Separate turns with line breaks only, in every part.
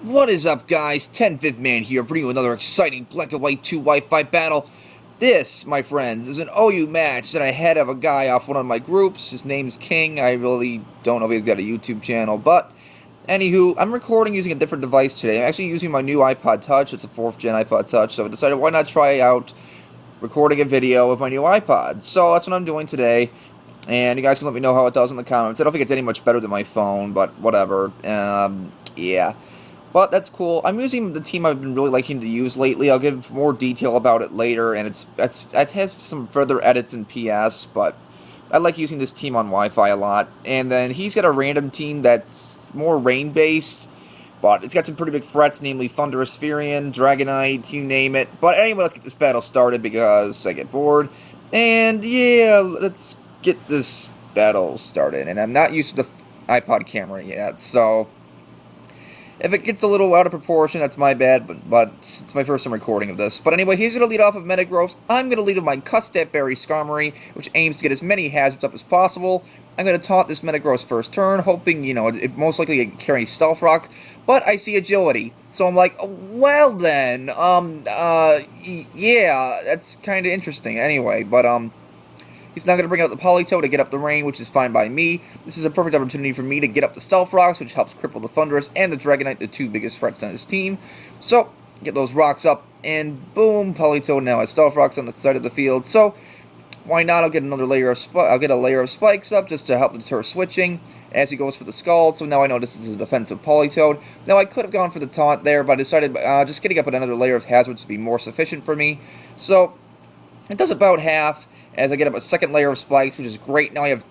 What is up, guys? 10th Man here, bringing you another exciting Black and White 2 Wi-Fi battle. This, my friends, is an OU match that I had of a guy off one of my groups. His name's King. I really don't know if he's got a YouTube channel, but anywho, I'm recording using a different device today. I'm actually using my new iPod Touch. It's a 4th gen iPod Touch, so I decided why not try out recording a video with my new iPod. So that's what I'm doing today. And you guys can let me know how it does in the comments. I don't think it's any much better than my phone, but whatever. Yeah. But that's cool. I'm using the team I've been really liking to use lately. I'll give more detail about it later, and it has some further edits in PS, but I like using this team on Wi-Fi a lot. And then he's got a random team that's more rain-based, but it's got some pretty big threats, namely Thunderous Furion, Dragonite, you name it. But anyway, let's get this battle started because I get bored. And yeah, let's get this battle started. And I'm not used to the iPod camera yet, so if it gets a little out of proportion, that's my bad, but it's my first time recording of this. But anyway, he's going to lead off of Metagross. I'm going to lead with my Custap Berry Skarmory, which aims to get as many hazards up as possible. I'm going to taunt this Metagross first turn, hoping, it most likely it carries Stealth Rock, but I see Agility. So I'm like, oh, well then, yeah, that's kind of interesting. Anyway, but, he's now going to bring out the Politoed to get up the rain, which is fine by me. This is a perfect opportunity for me to get up the Stealth Rocks, which helps cripple the Thundurus and the Dragonite, the two biggest threats on his team. So, get those rocks up, and boom, Politoed now has Stealth Rocks on the side of the field. So, why not? I'll get another layer of I'll get a layer of spikes up just to help deter switching as he goes for the Scald. So now I know this is a defensive Politoed. Now I could have gone for the taunt there, but I decided just getting up another layer of hazards would be more sufficient for me. So, it does about half as I get up a second layer of spikes, which is great. Now I have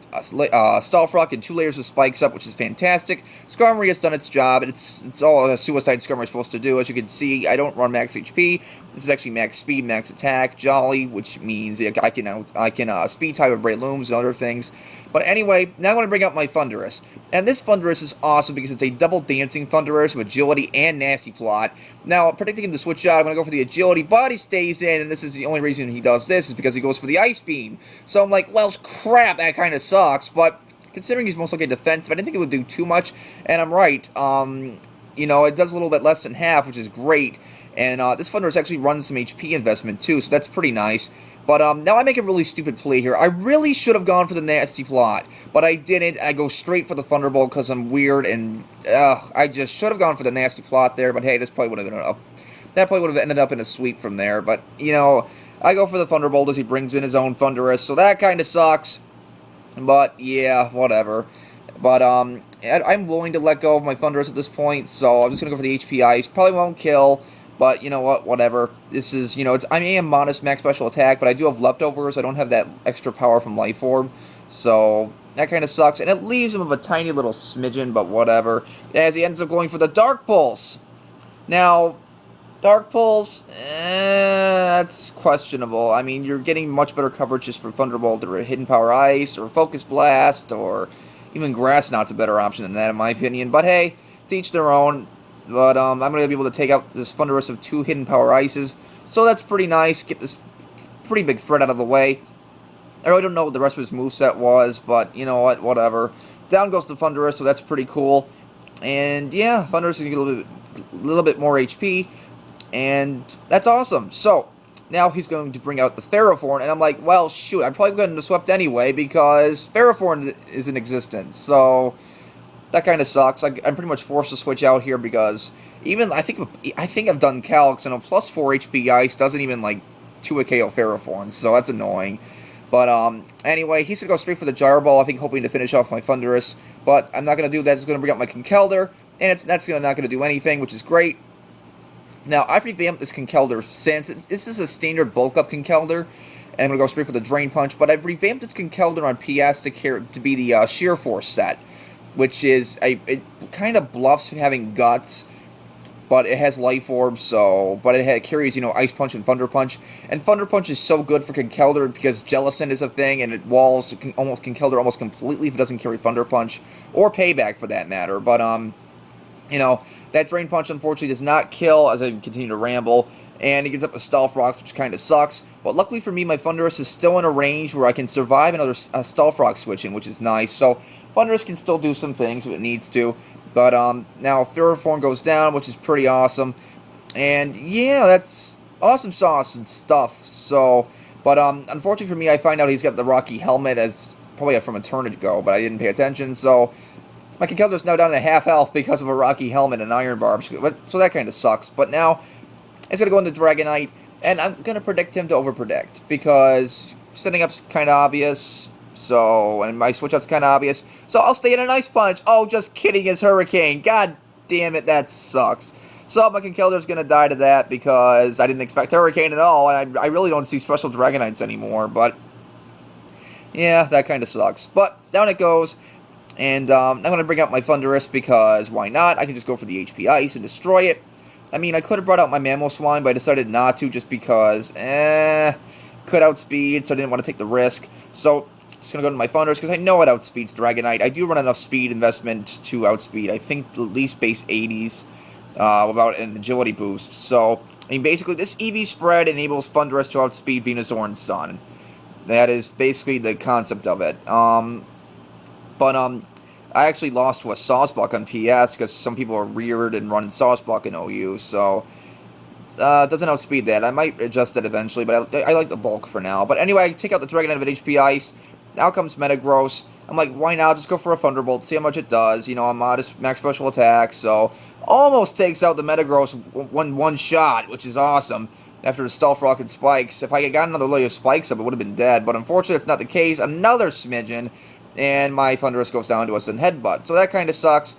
Stealth Rock and 2 layers of spikes up, which is fantastic. Skarmory has done its job. It's all a Suicide Skarmory is supposed to do. As you can see, I don't run max HP. This is actually max speed, max attack, Jolly, which means I can speed type of Breloons and other things. But anyway, now I'm going to bring out my Thundurus. And this Thundurus is awesome because it's a double dancing Thundurus with Agility and Nasty Plot. Now, predicting him to switch out, I'm going to go for the Agility, but he stays in, and this is the only reason he does this is because he goes for the Ice Beam. So I'm like, well, crap, that kind of sucks, but considering he's most likely defensive, I didn't think it would do too much, and I'm right. It does a little bit less than half, which is great, and this Thundurus actually runs some HP investment too, so that's pretty nice. But now I make a really stupid play here. I really should have gone for the Nasty Plot, but I didn't. I go straight for the Thunderbolt because I'm weird, and I just should have gone for the Nasty Plot there, but hey, this probably would have been that probably would have ended up in a sweep from there, but, I go for the Thunderbolt as he brings in his own Thundurus, so that kind of sucks. But, yeah, whatever. But, I'm willing to let go of my Thundurus at this point, so I'm just going to go for the HP Ice. Probably won't kill, but, you know what, whatever. This is, I am modest max special attack, but I do have leftovers. I don't have that extra power from Life Orb, so that kind of sucks. And it leaves him with a tiny little smidgen, but whatever. As he ends up going for the Dark Pulse. Now, Dark Pulse, that's questionable. I mean, you're getting much better coverage just for Thunderbolt or Hidden Power Ice or Focus Blast or even Grass Knot's a better option than that in my opinion. But hey, to each their own. But I'm going to be able to take out this Thundurus of 2 Hidden Power Ices. So that's pretty nice. Get this pretty big threat out of the way. I really don't know what the rest of his moveset was, but you know what, whatever. Down goes the Thundurus, so that's pretty cool. And yeah, Thundurus can get a little bit more HP. And that's awesome. So, now he's going to bring out the Ferrothorn, and I'm like, well, shoot, I'm probably going to swept anyway, because Ferrothorn is in existence, so that kind of sucks. I'm pretty much forced to switch out here, because even, I think I've done calcs, and a plus 4 HP Ice doesn't even, 2 a KO Ferrothorn, so that's annoying. But, anyway, he's going to go straight for the Gyro Ball, I think, hoping to finish off my Thundurus, but I'm not going to do that. It's going to bring out my Conkeldurr, and that's not going to do anything, which is great. Now, I've revamped this Conkeldurr since. This is a standard bulk-up Conkeldurr, and I'm going to go straight for the Drain Punch, but I've revamped this Conkeldurr on PS to be the Sheer Force set, which is, it kind of bluffs having Guts, but it has Life Orb, but it carries, Ice Punch and Thunder Punch, and Thunder Punch is so good for Conkeldurr because Jellicent is a thing, and it walls Conkeldurr almost completely if it doesn't carry Thunder Punch, or Payback for that matter, but, that Drain Punch, unfortunately, does not kill as I continue to ramble, and he gets up with Stealth Rocks, which kind of sucks. But luckily for me, my Thundurus is still in a range where I can survive another Stealth Rock switching, which is nice. So Thundurus can still do some things if it needs to. But now Ferroform goes down, which is pretty awesome. And yeah, that's awesome sauce and stuff. So, but unfortunately for me, I find out he's got the Rocky helmet as probably from a turn ago, but I didn't pay attention. So my Conkeldur's now down to half health because of a Rocky helmet and Iron Barbs. So that kind of sucks. But now it's gonna go into Dragonite, and I'm gonna predict him to overpredict because setting up's kind of obvious. So, and my switch up's kind of obvious. So I'll stay in an Ice Punch. Oh, just kidding, it's Hurricane. God damn it, that sucks. So my Conkeldur's going to die to that because I didn't expect Hurricane at all. And I really don't see special Dragonites anymore. But, yeah, that kind of sucks. But down it goes. And I'm going to bring out my Thundurus because why not? I can just go for the HP Ice and destroy it. I mean, I could have brought out my Mamoswine, but I decided not to just because, could outspeed, so I didn't want to take the risk. So just going to go to my Thundurus because I know it outspeeds Dragonite. I do run enough speed investment to outspeed, I think, at least base 80s without an agility boost. So, I mean, basically, this EV spread enables Thundurus to outspeed Venusaur and Sun. That is basically the concept of it. I actually lost to a Sawsbuck on PS because some people are weird and run Sawsbuck in OU, so it doesn't outspeed that. I might adjust that eventually, but I like the bulk for now. But anyway, I take out the Dragonite with HP Ice. Now comes Metagross. I'm like, why not? Just go for a Thunderbolt, see how much it does. You know, I'm modest max special attack, so almost takes out the Metagross one shot, which is awesome. After the Stealth Rock and Spikes. If I had gotten another layer of Spikes up, it would have been dead. But unfortunately, that's not the case. Another Smidgen, and my Thundurus goes down to a sudden Headbutt. So that kind of sucks.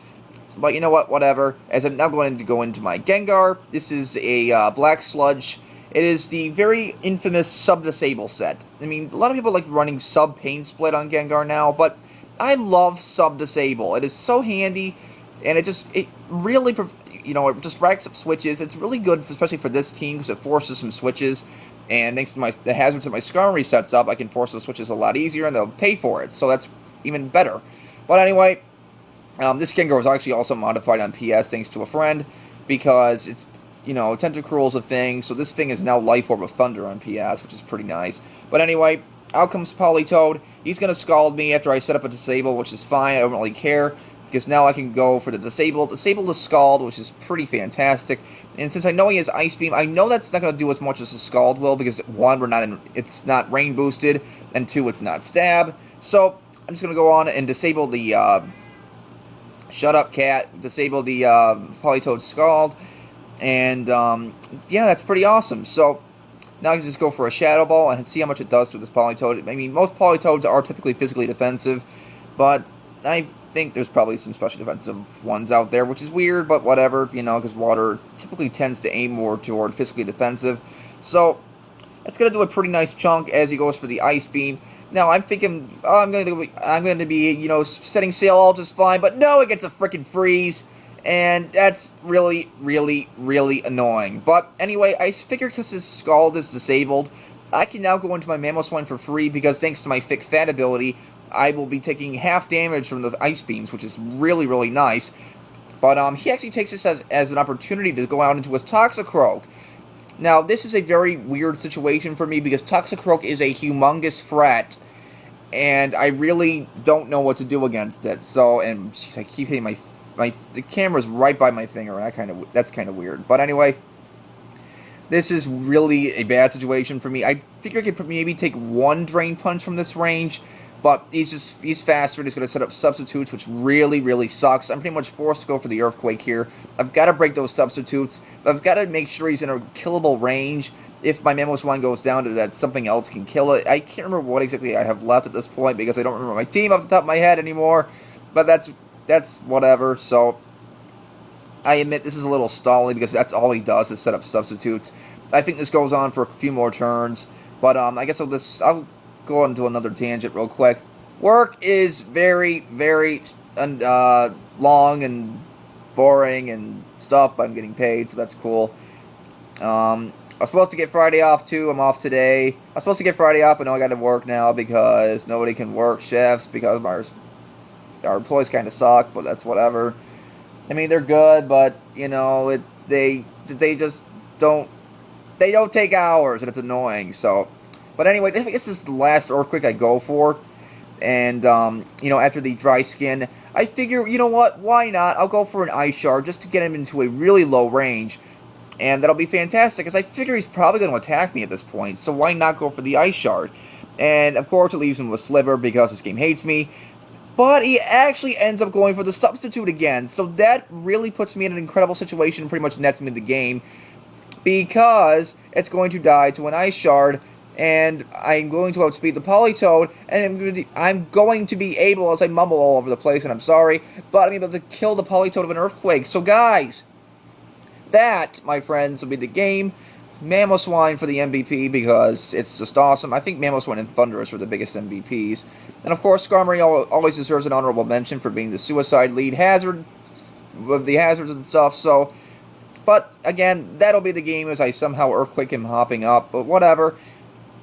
But you know what? Whatever. As I'm now going to go into my Gengar. This is a Black Sludge. It is the very infamous Sub-Disable set. I mean, a lot of people like running Sub-Pain Split on Gengar now, but I love Sub-Disable. It is so handy, and it really, you know, it just racks up switches. It's really good, especially for this team, because it forces some switches, and thanks to the hazards that my Skarmory sets up, I can force those switches a lot easier, and they'll pay for it, so that's even better. But anyway, this Gengar was actually also modified on PS thanks to a friend, because it's, you know, Tentacruel's a thing, so this thing is now Life Orb of Thunder on PS, which is pretty nice. But anyway, out comes Politoed. He's going to Scald me after I set up a Disable, which is fine, I don't really care, because now I can go for the Disable to Scald, which is pretty fantastic. And since I know he has Ice Beam, I know that's not going to do as much as the Scald will, because one, it's not Rain boosted, and two, it's not Stab. So I'm just going to go on and disable the Shut Up Cat, disable the Politoed Scald, and yeah, that's pretty awesome. So now I can just go for a Shadow Ball and see how much it does to this Politoed. I mean, most Politoeds are typically physically defensive, but I think there's probably some special defensive ones out there, which is weird, but whatever, you know, because water typically tends to aim more toward physically defensive. So it's going to do a pretty nice chunk as he goes for the Ice Beam. Now I'm thinking, oh, I'm going to be, you know, setting sail all just fine, but no, it gets a freaking freeze, and that's really, really, really annoying. But anyway, I figured because his Scald is disabled, I can now go into my Mamoswine for free because thanks to my Thick Fat ability, I will be taking half damage from the Ice Beams, which is really, really nice. But he actually takes this as an opportunity to go out into his Toxicroak. Now, this is a very weird situation for me because Toxicroak is a humongous threat, and I really don't know what to do against it. So, and geez, I keep hitting the camera's right by my finger, and that's kind of weird. But anyway, this is really a bad situation for me. I figure I could maybe take one Drain Punch from this range, but he's faster, and he's going to set up substitutes, which really, really sucks. I'm pretty much forced to go for the Earthquake here. I've got to break those substitutes. I've got to make sure he's in a killable range. If my Mamoswine goes down to that, something else can kill it. I can't remember what exactly I have left at this point, because I don't remember my team off the top of my head anymore. But that's whatever, so I admit this is a little stalling, because that's all he does is set up substitutes. I think this goes on for a few more turns, but I guess I'll go on to another tangent real quick. Work is very, very long and boring and stuff, but I'm getting paid, so that's cool. I was supposed to get Friday off too. I'm off today. I was supposed to get Friday off, but no, I got to work now because nobody can work shifts because our employees kind of suck, but that's whatever. I mean, they're good, but you know, they just don't take hours, and it's annoying. So. But anyway, I think this is the last Earthquake I go for. And, you know, after the Dry Skin, I figure, you know what, why not? I'll go for an Ice Shard just to get him into a really low range. And that'll be fantastic, because I figure he's probably going to attack me at this point, so why not go for the Ice Shard? And, of course, it leaves him with Sliver, because this game hates me. But he actually ends up going for the Substitute again, so that really puts me in an incredible situation and pretty much nets me the game, because it's going to die to an Ice Shard, and I'm going to outspeed the Politoed, and I'm going to be able, as I mumble all over the place, and I'm sorry, but I'm able to kill the Politoed of an Earthquake. So guys, that, my friends, will be the game. Mamoswine for the MVP, because it's just awesome. I think Mamoswine and Thundurus were the biggest MVPs. And of course, Skarmory always deserves an honorable mention for being the suicide lead hazard with the hazards and stuff, so... But, again, that'll be the game as I somehow Earthquake him hopping up, but whatever.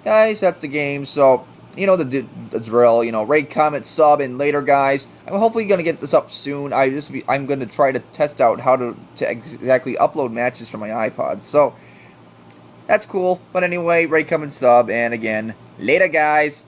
Guys, that's the game, so, you know the drill, you know, rate, comment, sub, and later, guys. I'm hopefully going to get this up soon. I'm going to try to test out how to exactly upload matches from my iPod, so, that's cool. But anyway, rate, comment, sub, and again, later, guys.